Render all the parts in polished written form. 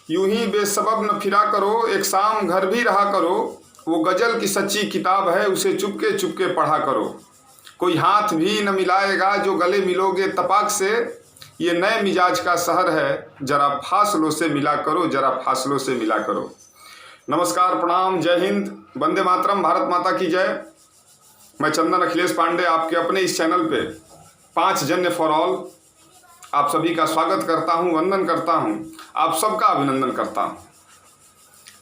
यूं ही बेसबब न फिरा करो, एक शाम घर भी रहा करो। वो गजल की सच्ची किताब है, उसे चुपके चुपके पढ़ा करो। कोई हाथ भी न मिलाएगा जो गले मिलोगे तपाक से। ये नए मिजाज का शहर है, जरा फासलों से मिला करो, जरा फासलों से मिला करो। नमस्कार, प्रणाम, जय हिंद, वंदे मातरम, भारत माता की जय। मैं चंदन अखिलेश पांडे आपके अपने इस चैनल पे 5 जन्य फॉर ऑल आप सभी का स्वागत करता हूं, वंदन करता हूं, आप सबका अभिनंदन करता हूं।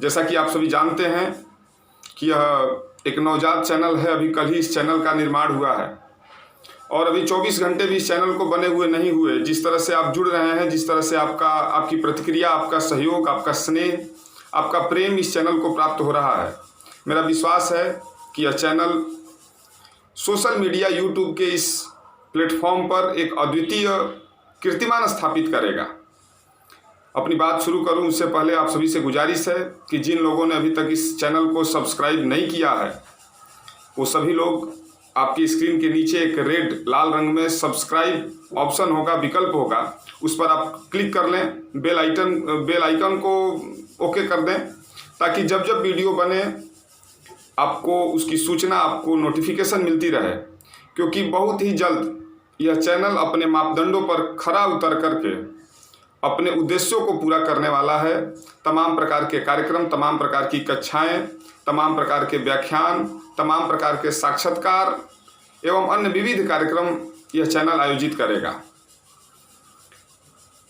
जैसा कि आप सभी जानते हैं कि यह एक नवजात चैनल है, अभी कल ही इस चैनल का निर्माण हुआ है और अभी 24 घंटे भी इस चैनल को बने हुए नहीं हुए। जिस तरह से आप जुड़ रहे हैं, जिस तरह से आपकी प्रतिक्रिया, आपका सहयोग, आपका स्नेह, आपका प्रेम इस चैनल को प्राप्त हो रहा है, मेरा विश्वास है कि यह चैनल सोशल मीडिया यूट्यूब के इस प्लेटफॉर्म पर एक अद्वितीय कीर्तिमान स्थापित करेगा। अपनी बात शुरू करूं उससे पहले आप सभी से गुजारिश है कि जिन लोगों ने अभी तक इस चैनल को सब्सक्राइब नहीं किया है, वो सभी लोग आपकी स्क्रीन के नीचे एक रेड लाल रंग में सब्सक्राइब ऑप्शन होगा, विकल्प होगा, उस पर आप क्लिक कर लें। बेल आइकन को ओके कर दें ताकि जब जब वीडियो बने आपको उसकी सूचना, आपको नोटिफिकेशन मिलती रहे। क्योंकि बहुत ही जल्द यह चैनल अपने मापदंडों पर खरा उतर करके अपने उद्देश्यों को पूरा करने वाला है। तमाम प्रकार के कार्यक्रम, तमाम प्रकार की कक्षाएं, तमाम प्रकार के व्याख्यान, तमाम प्रकार के साक्षात्कार एवं अन्य विविध कार्यक्रम यह चैनल आयोजित करेगा।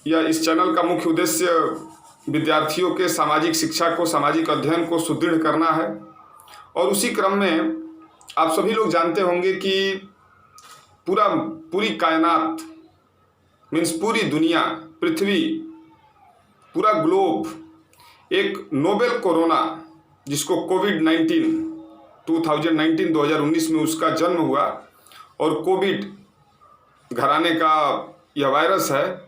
इस चैनल का मुख्य उद्देश्य विद्यार्थियों के सामाजिक शिक्षा को, सामाजिक अध्ययन को सुदृढ़ करना है। और उसी क्रम में आप सभी लोग जानते होंगे कि पूरी कायनात मीन्स पूरी दुनिया, पृथ्वी, पूरा ग्लोब एक नोवेल कोरोना, जिसको कोविड-19 2019 में उसका जन्म हुआ और कोविड घराने का यह वायरस है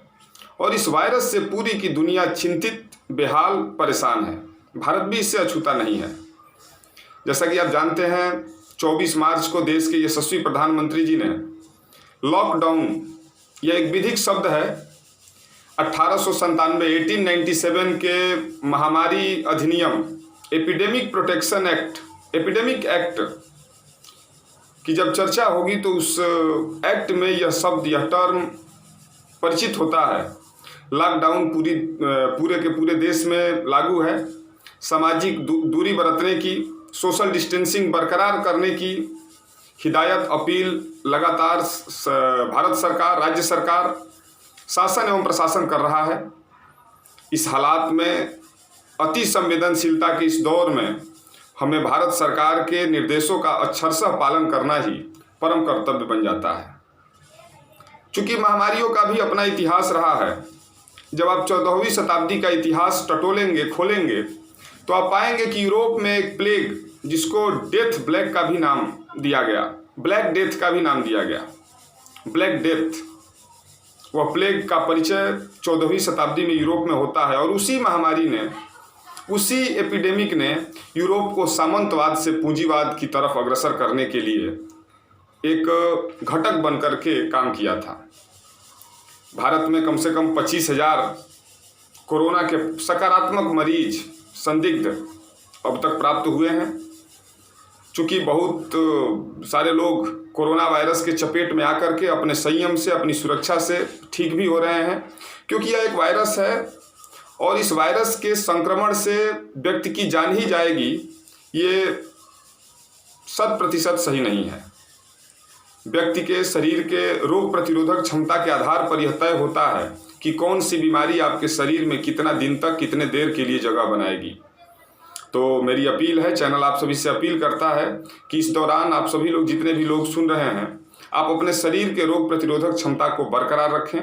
और इस वायरस से पूरी की दुनिया चिंतित, बेहाल, परेशान है। भारत भी इससे अछूता नहीं है। जैसा कि आप जानते हैं 24 मार्च को देश के यशस्वी प्रधानमंत्री जी ने लॉकडाउन, यह एक विधिक शब्द है, 1897 के महामारी अधिनियम, epidemic protection act, epidemic act की जब चर्चा होगी तो उस एक्ट में यह शब्द, यह टर्म परिचित होता है। लॉकडाउन पूरे के पूरे देश में लागू है। सामाजिक दूरी बरतने की, सोशल डिस्टेंसिंग बरकरार करने की हिदायत, अपील लगातार भारत सरकार, राज्य सरकार, शासन एवं प्रशासन कर रहा है। इस हालात में अति संवेदनशीलता के इस दौर में हमें भारत सरकार के निर्देशों का अक्षरशः पालन करना ही परम कर्तव्य बन जाता है। चूंकि महामारियों का भी अपना इतिहास रहा है। जब आप 14वीं शताब्दी का इतिहास टटोलेंगे, खोलेंगे, तो आप पाएंगे कि यूरोप में एक प्लेग, जिसको डेथ ब्लैक का भी नाम दिया गया, ब्लैक डेथ का भी नाम दिया गया, ब्लैक डेथ, वह प्लेग का परिचय 14वीं शताब्दी में यूरोप में होता है। और उसी महामारी ने, उसी एपिडेमिक ने यूरोप को सामंतवाद से पूंजीवाद की तरफ अग्रसर करने के लिए एक घटक बनकर के काम किया था। भारत में कम से कम 25,000 कोरोना के सकारात्मक मरीज, संदिग्ध अब तक प्राप्त हुए हैं। चूँकि बहुत सारे लोग कोरोना वायरस के चपेट में आकर के अपने संयम से, अपनी सुरक्षा से ठीक भी हो रहे हैं। क्योंकि यह एक वायरस है और इस वायरस के संक्रमण से व्यक्ति की जान ही जाएगी, ये 100% सही नहीं है। व्यक्ति के शरीर के रोग प्रतिरोधक क्षमता के आधार पर यह तय होता है कि कौन सी बीमारी आपके शरीर में कितना दिन तक, कितने देर के लिए जगह बनाएगी। तो मेरी अपील है, चैनल आप सभी से अपील करता है कि इस दौरान आप सभी लोग, जितने भी लोग सुन रहे हैं, आप अपने शरीर के रोग प्रतिरोधक क्षमता को बरकरार रखें,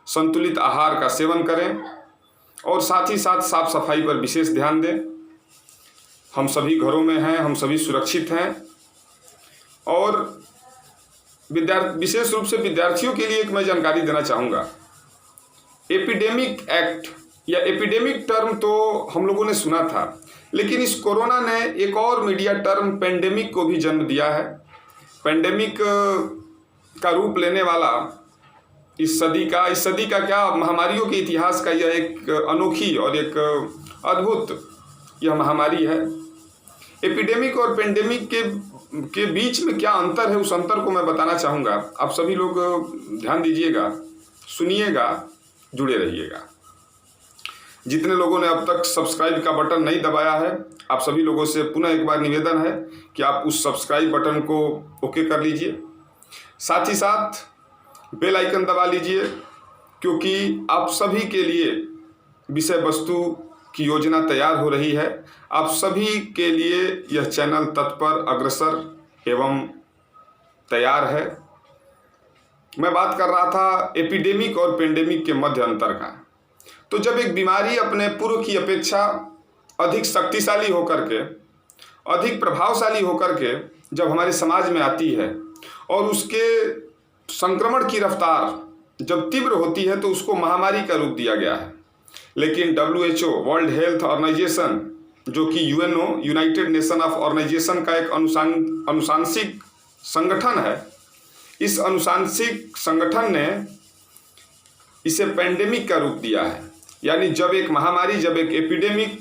संतुलित आहार का सेवन करें और साथ ही साथ साफ सफाई पर विशेष ध्यान दें। हम सभी घरों में हैं, हम सभी सुरक्षित हैं। और विशेष रूप से विद्यार्थियों के लिए एक मैं जानकारी देना चाहूँगा। एपिडेमिक एक्ट या एपिडेमिक टर्म तो हम लोगों ने सुना था, लेकिन इस कोरोना ने एक और मीडिया टर्म पेंडेमिक को भी जन्म दिया है। पेंडेमिक का रूप लेने वाला इस सदी का क्या, महामारियों के इतिहास का यह एक अनोखी और एक अद्भुत यह महामारी है। एपिडेमिक और पेंडेमिक के बीच में क्या अंतर है, उस अंतर को मैं बताना चाहूँगा। आप सभी लोग ध्यान दीजिएगा, सुनिएगा, जुड़े रहिएगा। जितने लोगों ने अब तक सब्सक्राइब का बटन नहीं दबाया है, आप सभी लोगों से पुनः एक बार निवेदन है कि आप उस सब्सक्राइब बटन को ओके कर लीजिए। साथ ही साथ बेल आइकन दबा लीजिए, क्योंकि आप सभी के लिए विषय वस्तु की योजना तैयार हो रही है। आप सभी के लिए यह चैनल तत्पर, अग्रसर एवं तैयार है। मैं बात कर रहा था एपिडेमिक और पेंडेमिक के मध्य अंतर का। तो जब एक बीमारी अपने पूर्व की अपेक्षा अधिक शक्तिशाली होकर के, अधिक प्रभावशाली होकर के जब हमारे समाज में आती है और उसके संक्रमण की रफ्तार जब तीव्र होती है, तो उसको महामारी का रूप दिया गया है। लेकिन WHO, वर्ल्ड हेल्थ ऑर्गेनाइजेशन, जो कि UNO, United Nation of organisation का एक अनुशांसिक संगठन है, इस अनुशांसिक संगठन ने इसे पेंडेमिक का रूप दिया है। यानी जब एक महामारी, जब एक एपिडेमिक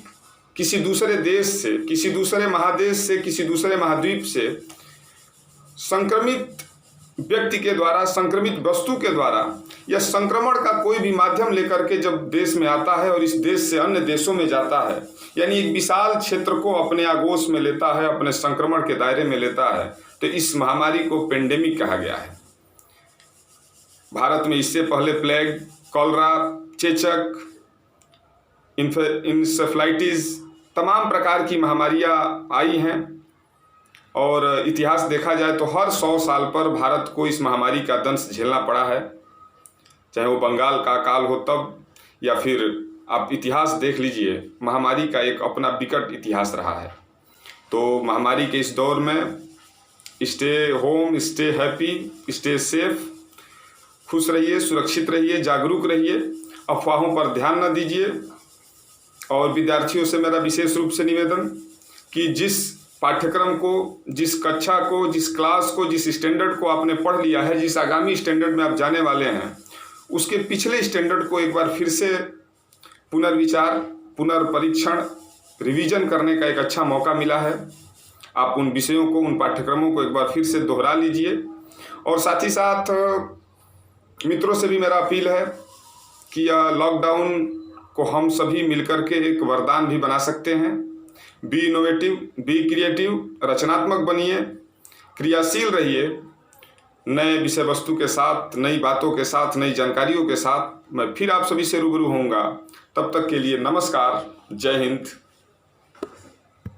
किसी दूसरे देश से, किसी दूसरे महादेश से, किसी दूसरे महाद्वीप से संक्रमित व्यक्ति के द्वारा, संक्रमित वस्तु के द्वारा या संक्रमण का कोई भी माध्यम लेकर के जब देश में आता है और इस देश से अन्य देशों में जाता है, यानी एक विशाल क्षेत्र को अपने आगोश में लेता है, अपने संक्रमण के दायरे में लेता है, तो इस महामारी को पेंडेमिक कहा गया है। भारत में इससे पहले प्लेग, कॉलरा, चेचक, इंसेफ्लाइटिस, तमाम प्रकार की महामारियां आई हैं। और इतिहास देखा जाए तो हर 100 साल पर भारत को इस महामारी का दंश झेलना पड़ा है, चाहे वो बंगाल का अकाल हो तब, या फिर आप इतिहास देख लीजिए, महामारी का एक अपना विकट इतिहास रहा है। तो महामारी के इस दौर में stay home, stay happy, stay safe, खुश रहिए, सुरक्षित रहिए, जागरूक रहिए, अफवाहों पर ध्यान न दीजिए। और विद्यार्थियों से मेरा विशेष रूप से निवेदन कि जिस पाठ्यक्रम को, जिस कक्षा को, जिस क्लास को, जिस स्टैंडर्ड को आपने पढ़ लिया है, जिस आगामी स्टैंडर्ड में आप जाने वाले हैं, उसके पिछले स्टैंडर्ड को एक बार फिर से पुनर्विचार, पुनर्परीक्षण, रिवीजन करने का एक अच्छा मौका मिला है। आप उन विषयों को, उन पाठ्यक्रमों को एक बार फिर से दोहरा लीजिए। और साथ ही साथ मित्रों से भी मेरा अपील है कि लॉकडाउन को हम सभी मिलकर के एक वरदान भी बना सकते हैं। बी इनोवेटिव, बी क्रिएटिव, रचनात्मक बनिए, क्रियाशील रहिए, नए विषय वस्तु के साथ, नई बातों के साथ, नई जानकारियों के साथ मैं फिर आप सभी से रूबरू होऊंगा। तब तक के लिए नमस्कार, जय हिंद।